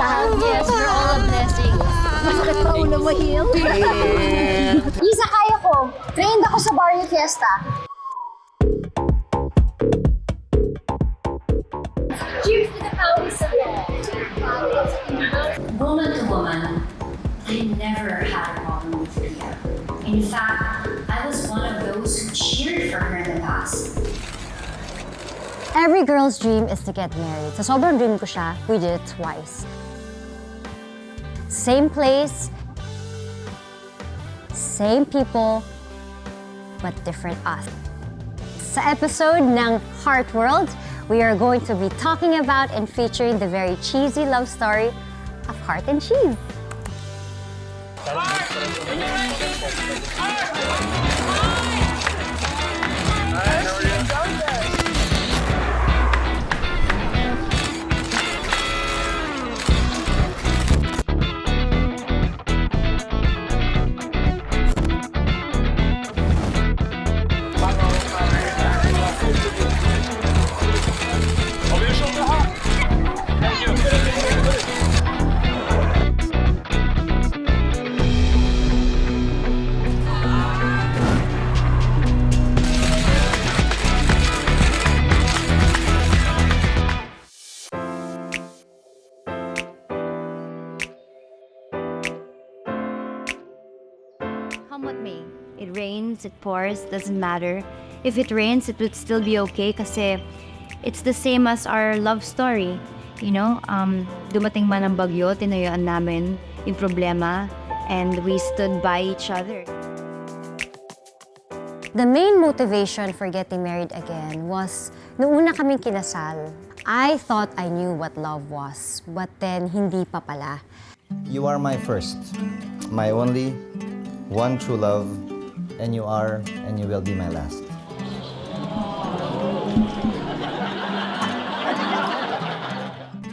Yes, we're all a blessing. Bakit pa ulo mo, Hil? Isa, kaya ko. Trained ako sa Barrio Fiesta. Cheers to the power of Woman to woman, I never had a problem with Ria. In fact, I was one of those who cheered for her in the past. Every girl's dream is to get married. Sa sobrang dream ko siya, we did it twice. Same place, same people, but different us. Sa episode ng Heart World, we are going to be talking about and featuring the very cheesy love story of Heart and Cheese. Come what may. It rains, it pours, doesn't matter. If it rains, it would still be okay kasi it's the same as our love story. You know, dumating man ang bagyo, tinayuan namin yung problema, and we stood by each other. The main motivation for getting married again was, nung una kaming kinasal, I thought I knew what love was, but then hindi pa pala. You are my first, my only, one true love, and you are and you will be my last.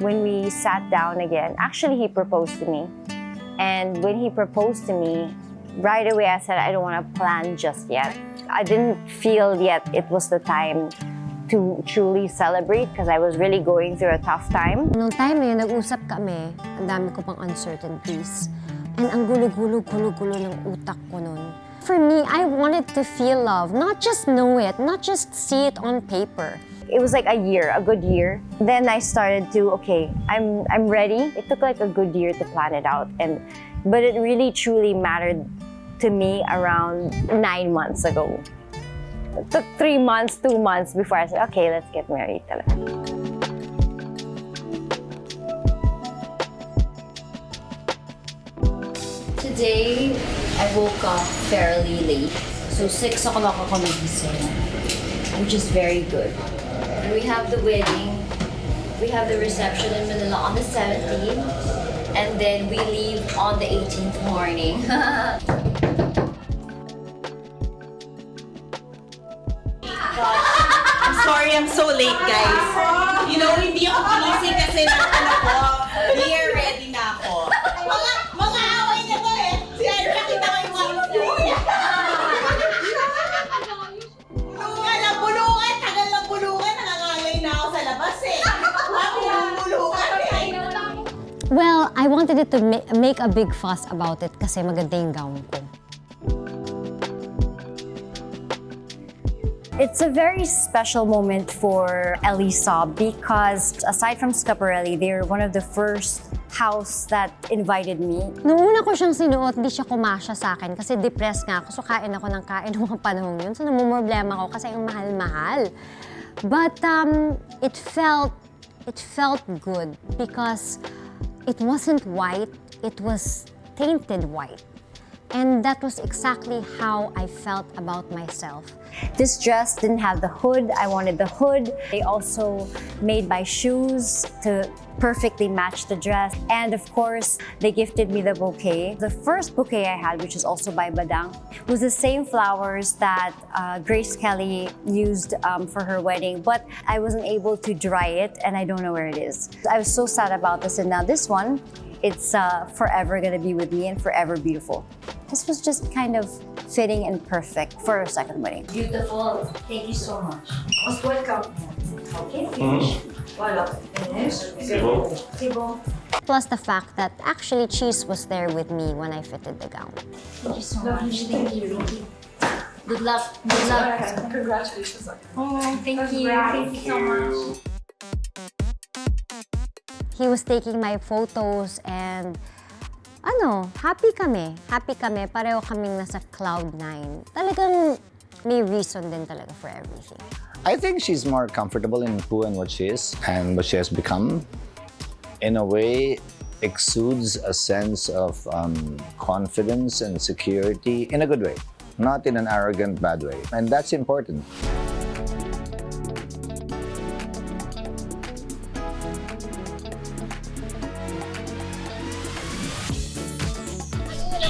When we sat down again, actually he proposed to me. And when he proposed to me, right away I said, I don't want to plan just yet. I didn't feel yet it was the time to truly celebrate because I was really going through a tough time. Nung time na yun, nag-usap kami, ang dami ko pang uncertainties. And ang gulo-gulo ng utak ko nun. For me, I wanted to feel love, not just know it, not just see it on paper. It was like a year, a good year. Then I started to, okay, I'm ready. It took like a good year to plan it out. But it really truly mattered to me around 9 months ago. It took 3 months, 2 months before I said, okay, let's get married talaga. Today, I woke up fairly late. So 6 o'clock ako nagising, which is very good. And we have the wedding, we have the reception in Manila on the 17th, and then we leave on the 18th morning. I'm sorry I'm so late, guys. You know, hindi ako ginising kasi ng ano ko. Beer ready na ako. Mga away niya to eh. Si Andrew, nakita ko yung mga Bulungan na bulungan. Tagal ng bulungan. Nangangalay na ako sa labas eh. Bulungan eh. Well, I wanted it to make a big fuss about it kasi maganda yung gown ko. It's a very special moment for Elisa because aside from Scaparelli, they're one of the first house that invited me. Nung una ko siyang sinuot, di siya kumasya sa akin kasi depressed nga ako. So kain ako ng kain ng mga panahon yun. So namumroblema ako kasi ang mahal-mahal. But it felt good because it wasn't white, it was tainted white. And that was exactly how I felt about myself. This dress didn't have the hood. I wanted the hood. They also made my shoes to perfectly match the dress. And of course, they gifted me the bouquet. The first bouquet I had, which is also by Badang, was the same flowers that Grace Kelly used for her wedding, but I wasn't able to dry it and I don't know where it is. I was so sad about this, and now this one, it's forever gonna be with me and forever beautiful. This was just kind of fitting and perfect for a second wedding. Beautiful. Thank you so much. Most welcome. Okay, finish. Voilà. Finish. C'est bon? C'est bon. plus the fact that actually Cheese was there with me when I fitted the gown. Thank you so much. Thank you. Good luck. Good luck. Congratulations. Oh, thank you. Thank you so much. He was taking my photos and happy kami. Happy kami. Pareho kaming nasa cloud 9. Talagang may reason din talaga for everything. I think she's more comfortable in who and what she is and what she has become. In a way, exudes a sense of confidence and security in a good way, not in an arrogant, bad way. And that's important.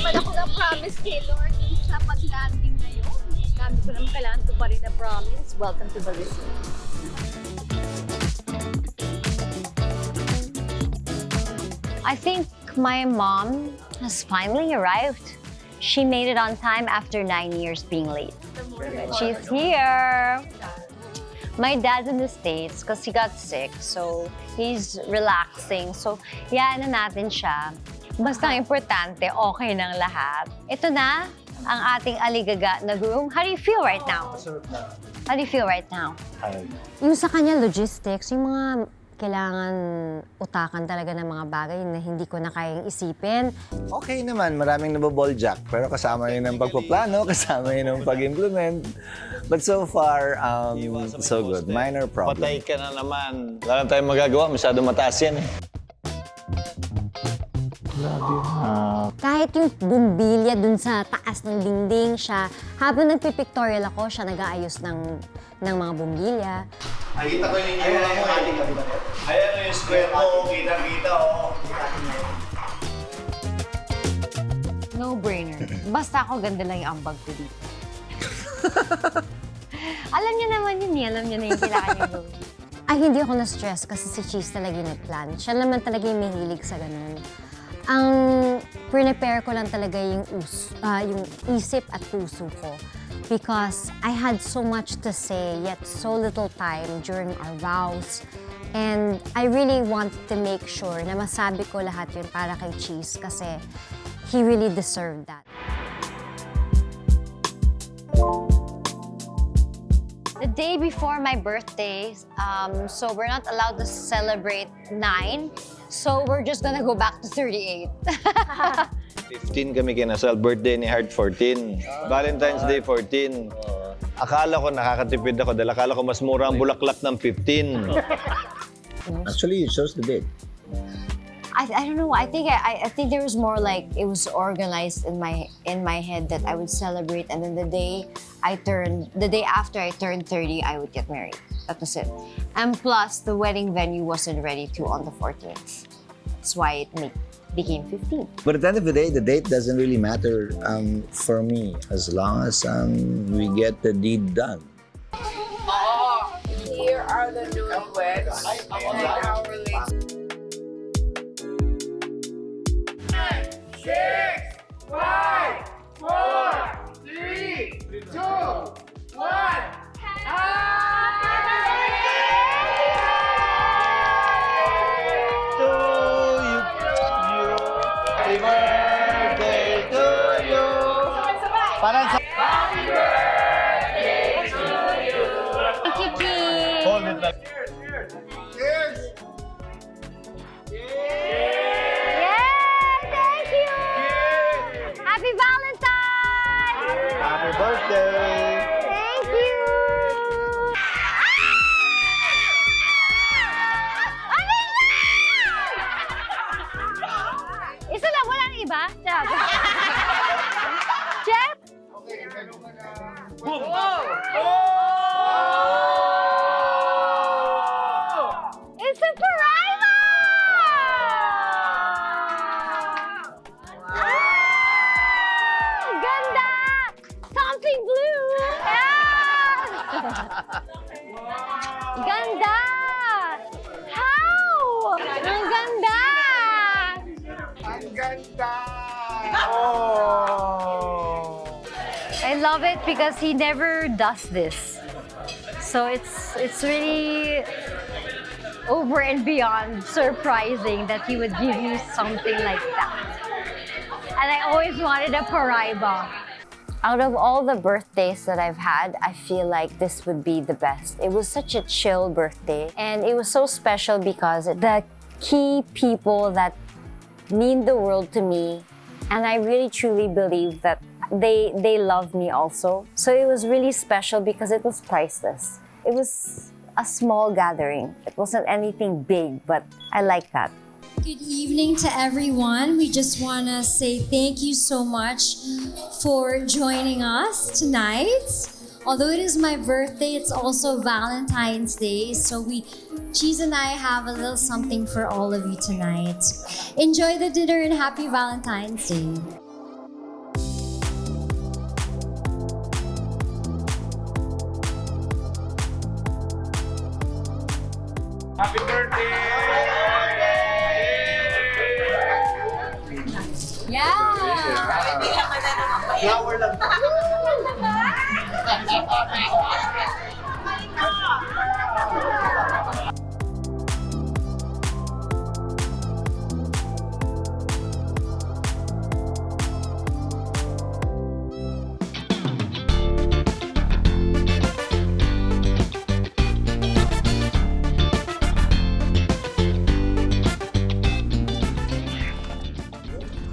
naman ako na-promise kay Lord sa pag-landing na yun. Sabi ko naman kailangan ko pa rin na promise. Welcome to Balisco. I think my mom has finally arrived. She made it on time after 9 years being late. She's here. My dad's in the States because he got sick, so he's relaxing. So, yan na natin siya. Basta ang importante, okay ng lahat. Ito na ang ating aligaga na groom. How do you feel right now? How do you feel right now? Yung sa kanya logistics, yung mga kailangan utakan talaga ng mga bagay na hindi ko na kayang isipin. Okay naman, maraming naboballjack. Pero kasama yun ng pagpaplano, kasama yun ng pag-implement. But so far, so good. Minor problem. Patay ka na naman. Wala na tayong magagawa, masyado mataas yan eh. Kahit yung bumbilya dun sa taas ng dingding siya, habang nagpipictorial ako, siya nag-aayos ng mga bumbilya. Nakita ko yung itsura mo. Ayan yung square mo, kita-kita oh. No-brainer. Basta ako ganda lang yung ambag ko dito. Alam niya naman yun eh. Alam niya na yung kailangan niya gawin. Ay, hindi ako na-stress kasi si Cheese talaga yung nag-plan. Siya naman talaga yung mahilig sa ganun. Ang prepare ko lang talaga yung isip at puso ko. Because I had so much to say, yet so little time during our vows. And I really wanted to make sure na masabi ko lahat yun para kay Cheese kasi he really deserved that. The day before my birthday, so we're not allowed to celebrate 9. So we're just gonna go back to 38. 15 kami kinasal, birthday ni Heart 14. Valentine's Day 14. Akala ko nakakatipid ako dahil akala ko mas mura ang bulaklak ng 15. Actually, you chose the date. I don't know. I think there was more like it was organized in my head that I would celebrate, and then the day after I turned 30, I would get married. That was it. And plus, the wedding venue wasn't ready to on the 14th. That's why it became 15. But at the end of the day, the date doesn't really matter for me as long as we get the deed done. Here are the newlyweds and our late. 6, 5, 4, 3, 2, 1. Happy birthday to you. Parang sa... Happy birthday to you. Kiki! Hold it like... Cheers! Yay! Thank you! Happy Valentine's! Happy birthday! Thank you! Isa lang, wala nang iba? Jeff? It's a Paraima! Ganda! Something blue! Yeah! Ganda! How? Ang ganda! Ang ganda! I love it because he never does this. So it's really over and beyond surprising that he would give me something like that. And I always wanted a Paraiba. Out of all the birthdays that I've had, I feel like this would be the best. It was such a chill birthday, and it was so special because the key people that mean the world to me, and I really truly believe that they love me also. So it was really special because it was priceless. It was a small gathering. It wasn't anything big, but I like that. Good evening to everyone. We just want to say thank you so much for joining us tonight. Although it is my birthday, it's also Valentine's Day. So Cheese and I have a little something for all of you tonight. Enjoy the dinner and happy Valentine's Day. Happy birthday! Flower lang.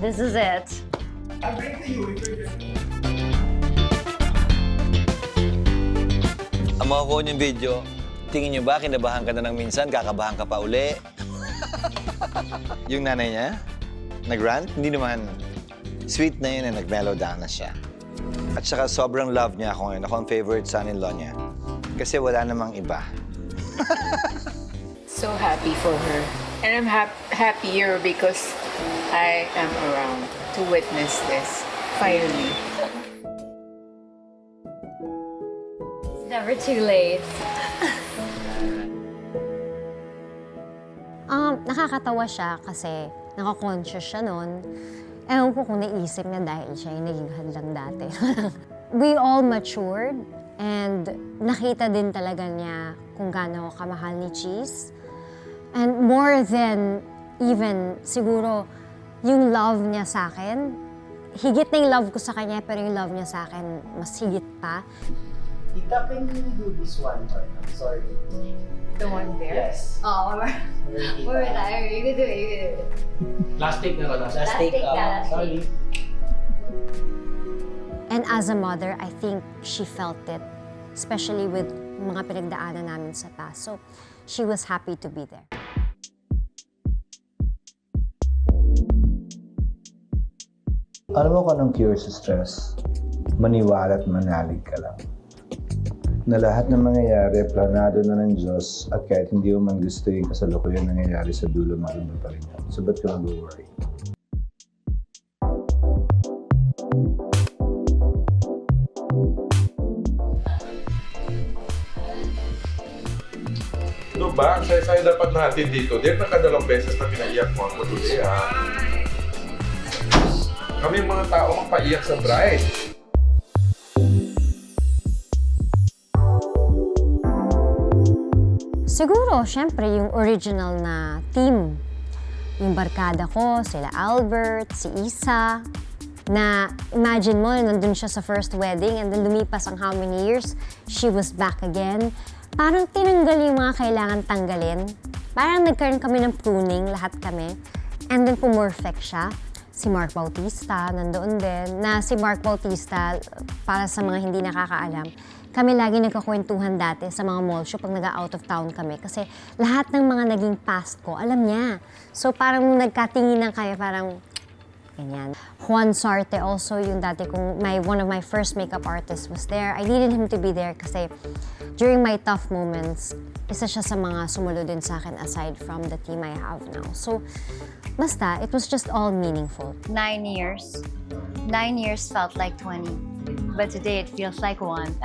This is it. Ang mga kuha niyong video, tingin niyo ba kinabahan ka na ng minsan, kakabahan ka pa uli? Yung nanay niya, nag-rant? Hindi naman. Sweet na yun na nag-mellow down na siya. At saka sobrang love niya ako ngayon. Ako ang favorite son-in-law niya. Kasi wala namang iba. So happy for her. And I'm happier because I am around to witness this, finally. It's never too late. Nakakatawa siya kasi naka-conscious siya nun. Ewan ko kung naisip niya dahil siya yung naging hadlang dati. We all matured and nakita din talaga niya kung gaano kamahal ni Cheese. And more than even siguro yung love niya sa akin, higit na yung love ko sa kanya pero yung love niya sa akin mas higit pa. Tita, can you do this one more? I'm sorry. The one there? Yes. Oh, we're retired. You can do it, you can do it. Last take na ko. Last take na, last Sorry. And as a mother, I think she felt it, especially with mga pinagdaanan namin sa past. So she was happy to be there. Alam mo kung anong cure sa stress? Maniwala at manalig ka lang. Na lahat ng mangyayari, planado na ng Diyos at kahit hindi mo man gusto yung kasalukuyan nangyayari sa dulo, maganda pa rin yan. So ba't ka mag-worry? Ano ba? Ang saya-saya dapat natin dito. Dahil nakadalawang beses na pinaiyak mo ako today, ha? Kami mga tao magpaiyak sa bride. Siguro, syempre, yung original na team. Yung barkada ko, sila Albert, si Isa, na imagine mo, nandun siya sa first wedding and then lumipas ang how many years, she was back again. Parang tinanggal yung mga kailangan tanggalin. Parang nagkaroon kami ng pruning, lahat kami. And then pumorfect siya. Si Mark Bautista, nandoon din. Na si Mark Bautista, para sa mga hindi nakakaalam, kami lagi nagkakwentuhan dati sa mga mall show pag nag-out of town kami. Kasi lahat ng mga naging past ko, alam niya. So parang nung nagkatinginan kayo, parang ganyan. Juan Sarte also, yung dati kong, one of my first makeup artists was there. I needed him to be there kasi during my tough moments, isa siya sa mga sumulo din sa akin aside from the team I have now. So, basta, it was just all meaningful. 9 years. 9 years felt like 20. But today it feels like 1.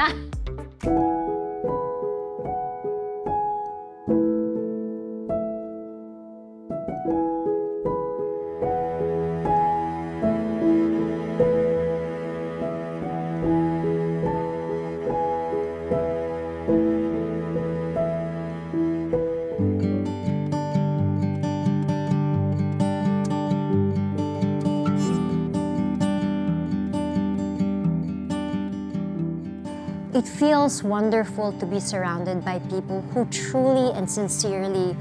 It feels wonderful to be surrounded by people who truly and sincerely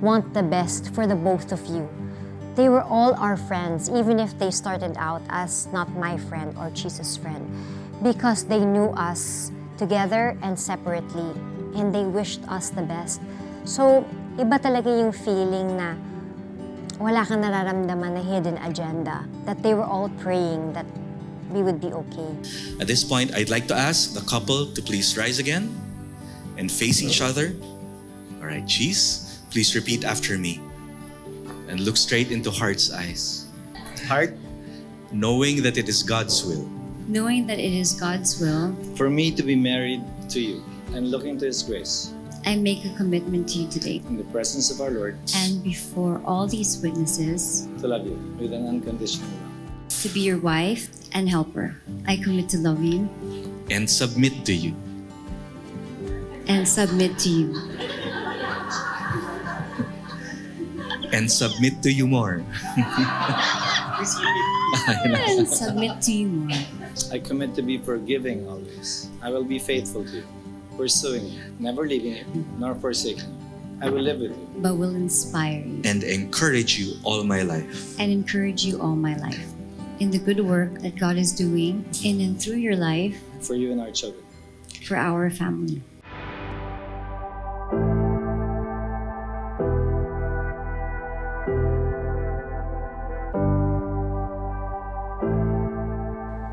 want the best for the both of you. They were all our friends, even if they started out as not my friend or Jesus' friend, because they knew us together and separately, and they wished us the best. So, iba talaga yung feeling na wala kang nararamdaman na hidden agenda, that they were all praying that we would be okay. At this point, I'd like to ask the couple to please rise again and face each other. All right, Cheese, please repeat after me and look straight into Heart's eyes. Heart, knowing that it is God's will. Knowing that it is God's will, For me to be married to you and looking to His grace I make a commitment to you today. in the presence of our Lord And before all these witnesses, to love you with an unconditional love. to be your wife and helper. I commit to love you And submit to you. and submit to you. And submit to you more. And submit to you more. I commit to be forgiving always. I will be faithful to you, pursuing you, never leaving you, nor forsaking you. I will live with you. But will inspire you And encourage you all my life. and encourage you all my life in the good work that God is doing in and through your life For you and our children. for our family.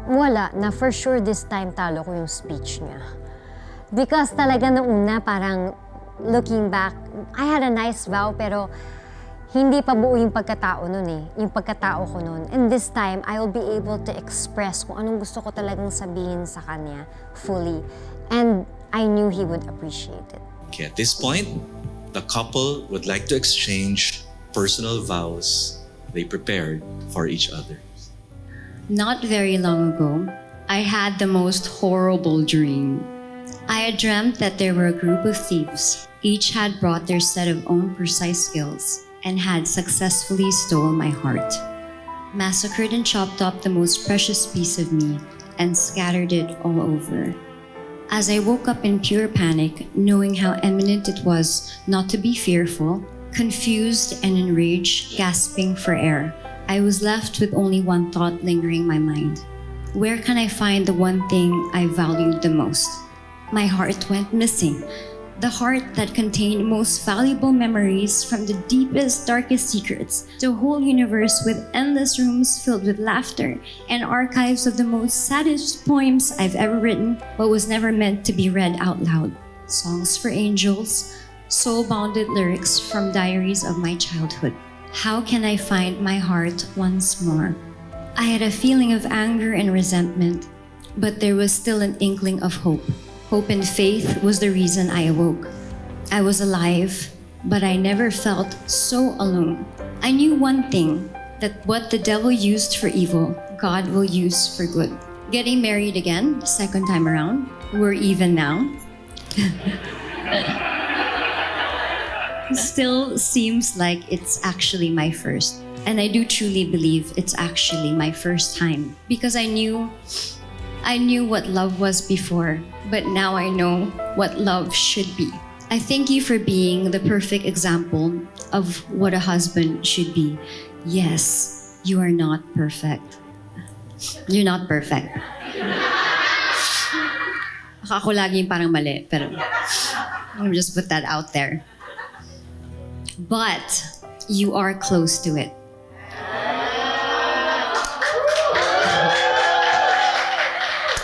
Wala, na for sure this time talo ko yung speech niya. Because talaga nung una, parang looking back, I had a nice vow pero hindi pa buo yung pagkatao nun eh. Yung pagkatao ko nun. And this time, I will be able to express kung anong gusto ko talagang sabihin sa kanya fully. And I knew he would appreciate it. Okay, at this point, the couple would like to exchange personal vows they prepared for each other. Not very long ago, I had the most horrible dream. I had dreamt that there were a group of thieves. Each had brought their set of own precise skills and had successfully stolen my heart, massacred and chopped up the most precious piece of me, and scattered it all over. As I woke up in pure panic, knowing how imminent it was not to be fearful, confused and enraged, gasping for air, I was left with only one thought lingering my mind. Where can I find the one thing I valued the most? My heart went missing. The heart that contained most valuable memories from the deepest, darkest secrets, the whole universe with endless rooms filled with laughter and archives of the most saddest poems I've ever written, but was never meant to be read out loud. Songs for angels, soul-bounded lyrics from diaries of my childhood. How can I find my heart once more? I had a feeling of anger and resentment, but there was still an inkling of hope. Hope and faith was the reason I awoke. I was alive, but I never felt so alone. I knew one thing, that what the devil used for evil, God will use for good. Getting married again, second time around, we're even now. Still seems like it's actually my first. And I do truly believe it's actually my first time. Because I knew what love was before, but now I know what love should be. I thank you for being the perfect example of what a husband should be. Yes, you are not perfect. You're not perfect. Ako lagi yung parang mali, pero I'll just put that out there. But you are close to it.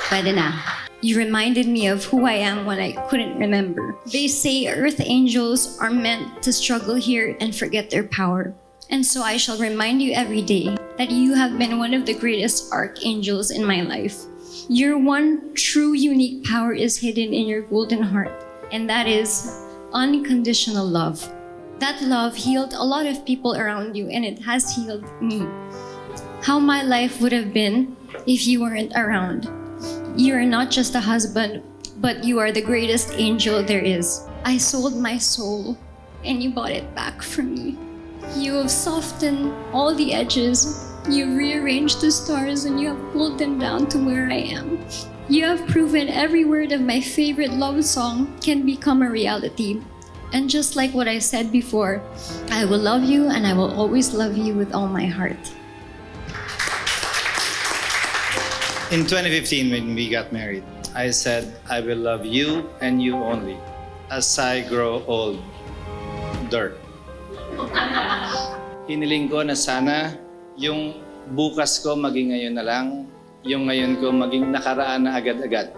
Pwede na. You reminded me of who I am when I couldn't remember. They say earth angels are meant to struggle here and forget their power. And so I shall remind you every day that you have been one of the greatest archangels in my life. Your one true unique power is hidden in your golden heart, and that is unconditional love. That love healed a lot of people around you, and it has healed me. How my life would have been if you weren't around. You are not just a husband, but you are the greatest angel there is. I sold my soul, and you bought it back from me. You have softened all the edges. You've rearranged the stars, and you have pulled them down to where I am. You have proven every word of my favorite love song can become a reality. And just like what I said before, I will love you and I will always love you with all my heart. In 2015, when we got married, I said, I will love you and you only as I grow older. Hiniling ko na sana yung bukas ko maging ngayon na lang, yung ngayon ko maging nakaraan na agad-agad.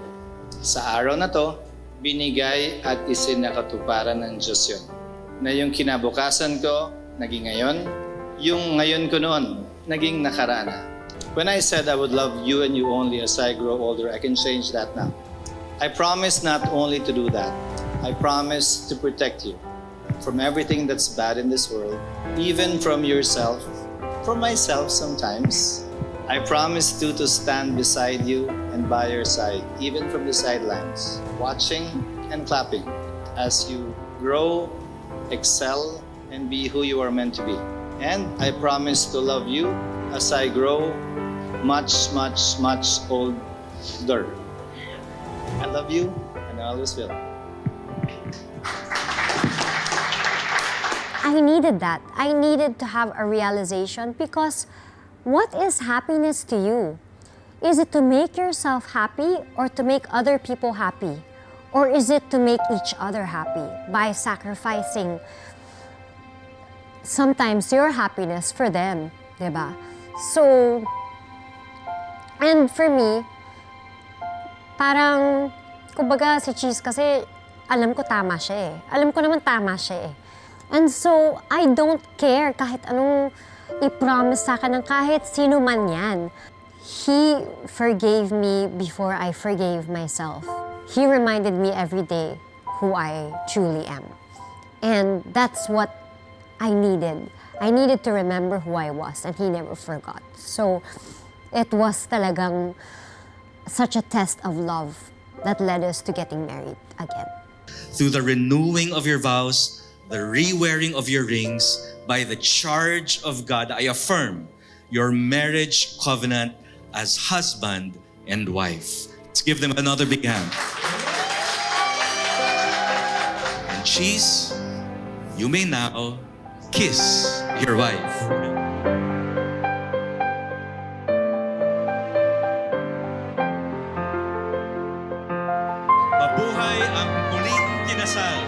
Sa araw na to, binigay at isinakatuparan ng Diyos yun. Na yung kinabukasan ko, naging ngayon, yung ngayon ko noon, naging nakaraan na. When I said I would love you and you only as I grow older, I can change that now. I promise not only to do that, I promise to protect you from everything that's bad in this world, even from yourself, from myself sometimes. I promise to stand beside you and by your side, even from the sidelines, watching and clapping as you grow, excel, and be who you are meant to be. And I promise to love you as I grow much, much, much older. I love you and I always will. I needed that. I needed to have a realization because what is happiness to you? Is it to make yourself happy or to make other people happy? Or is it to make each other happy by sacrificing sometimes your happiness for them, diba? So, and for me, parang, kumbaga si Cheese kasi alam ko tama siya eh. Alam ko naman tama siya eh. And so, I don't care kahit anong i-promise sa akin ng kahit sino man yan. He forgave me before I forgave myself. He reminded me every day who I truly am. And that's what I needed. I needed to remember who I was, and he never forgot. So, it was talagang such a test of love that led us to getting married again. Through the renewing of your vows, the re-wearing of your rings, by the charge of God, I affirm your marriage covenant as husband and wife. Let's give them another big hand. And Cheese, you may now kiss your wife. Mabuhay ang muling kinasal.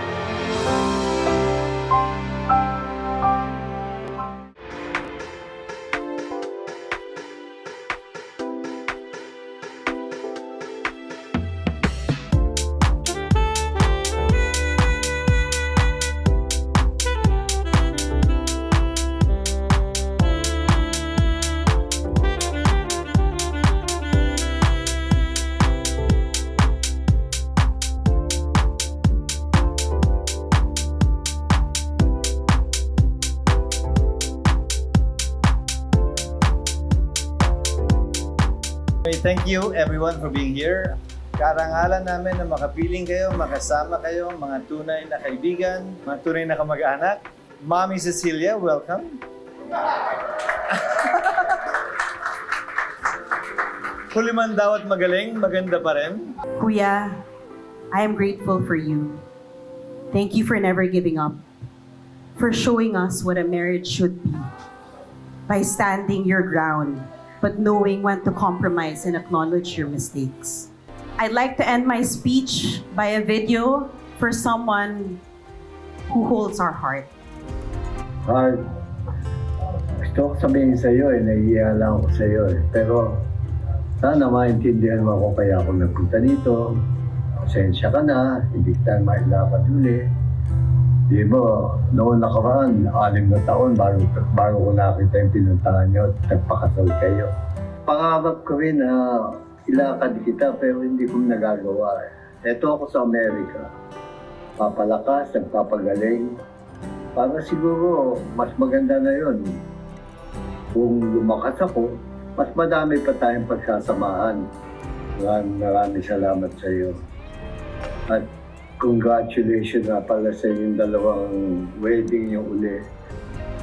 Thank you everyone for being here. Karangalan namin na makapiling kayo, makasama kayo, mga tunay na kaibigan, mga tunay na kamag-anak. Mommy Cecilia, welcome. Huli man daw at magaling, maganda pa rin. Kuya, I am grateful for you. Thank you for never giving up, for showing us what a marriage should be, by standing your ground, but knowing when to compromise and acknowledge your mistakes. I'd like to end my speech by a video for someone who holds our heart. Heart, gusto ko sabihin sa iyo naiiya lang ako sa iyo pero sana maintindihan mo ako kaya ako nagpunta dito. Pasensya ka na, hindi kita mailakad uli. Di ba, noon nakaraan, 6 na taon bago ko nakita yung pinuntahan nyo at nagpakasal kayo. Pangarap ko rin na ilakad kita pero hindi ko nagagawa. Eto ako sa Amerika. Papalakas, nagpapagaling. Para siguro, mas maganda na yun. Kung lumakas ako, mas madami pa tayong pagsasamahan. Maraming salamat sa iyo. At congratulations na pala sa inyong dalawang wedding niyo uli.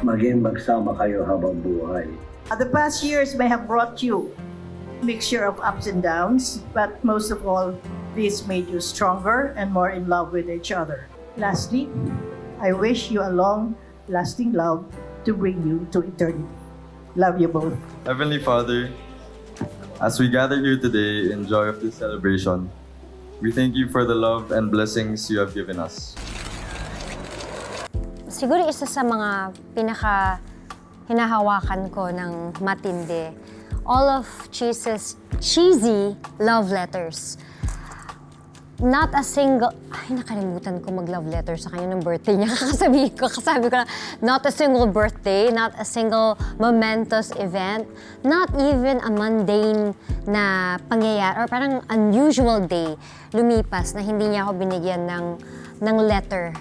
Maging magsama kayo habang buhay. The past years may have brought you mixture of ups and downs, but most of all, this made you stronger and more in love with each other. Lastly, I wish you a long-lasting love to bring you to eternity. Love you both. Heavenly Father, as we gather here today in joy of this celebration, we thank you for the love and blessings you have given us. Siguro isa sa mga pinaka hinahawakan ko ng matindi, all of Cheese's cheesy love letters. Not a single, ay nakalimutan ko mag-love letter sa kanya ng birthday niya. Kasabi ko na, not a single birthday, not a single momentous event, not even a mundane na pangyayari, or parang unusual day lumipas na hindi niya ako binigyan ng letter,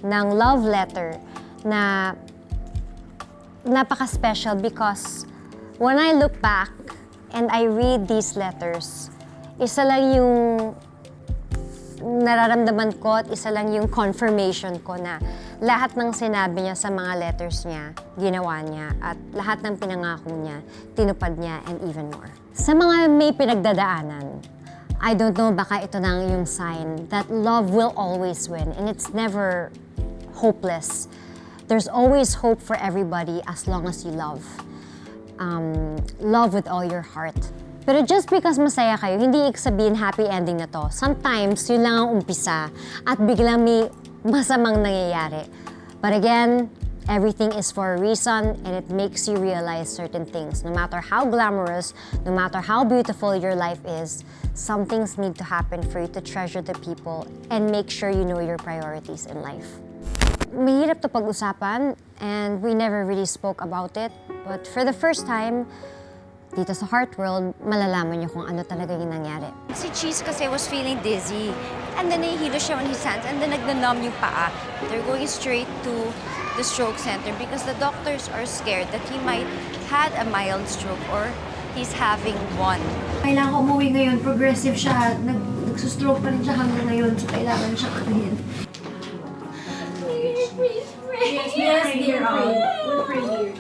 ng love letter na napaka-special because when I look back and I read these letters, isa lang yung nararamdaman ko at isa lang yung confirmation ko na lahat ng sinabi niya sa mga letters niya, ginawa niya, at lahat ng pinangako niya, tinupad niya, and even more. Sa mga may pinagdadaanan, I don't know, baka ito na yung sign that love will always win and it's never hopeless. There's always hope for everybody as long as you love. Love with all your heart. Pero just because masaya kayo, hindi ibig sabihin happy ending na to. Sometimes, yun lang ang umpisa at biglang may masamang nangyayari. But again, everything is for a reason and it makes you realize certain things. No matter how glamorous, no matter how beautiful your life is, some things need to happen for you to treasure the people and make sure you know your priorities in life. Mahirap to pag-usapan and we never really spoke about it. But for the first time, dito sa Heart World, malalaman niyo kung ano talaga yung nangyari. Si Cheese kasi was feeling dizzy. And then nahihilo siya on his hands and then nagnanumb yung paa. They're going straight to the stroke center because the doctors are scared that he might had a mild stroke or he's having one. Kailangan ko umuwi ngayon. Progressive siya. Nagsustroke pa rin siya hanggang ngayon. So kailangan siya katuhin. Please pray. Yes, dear. We'll pray here.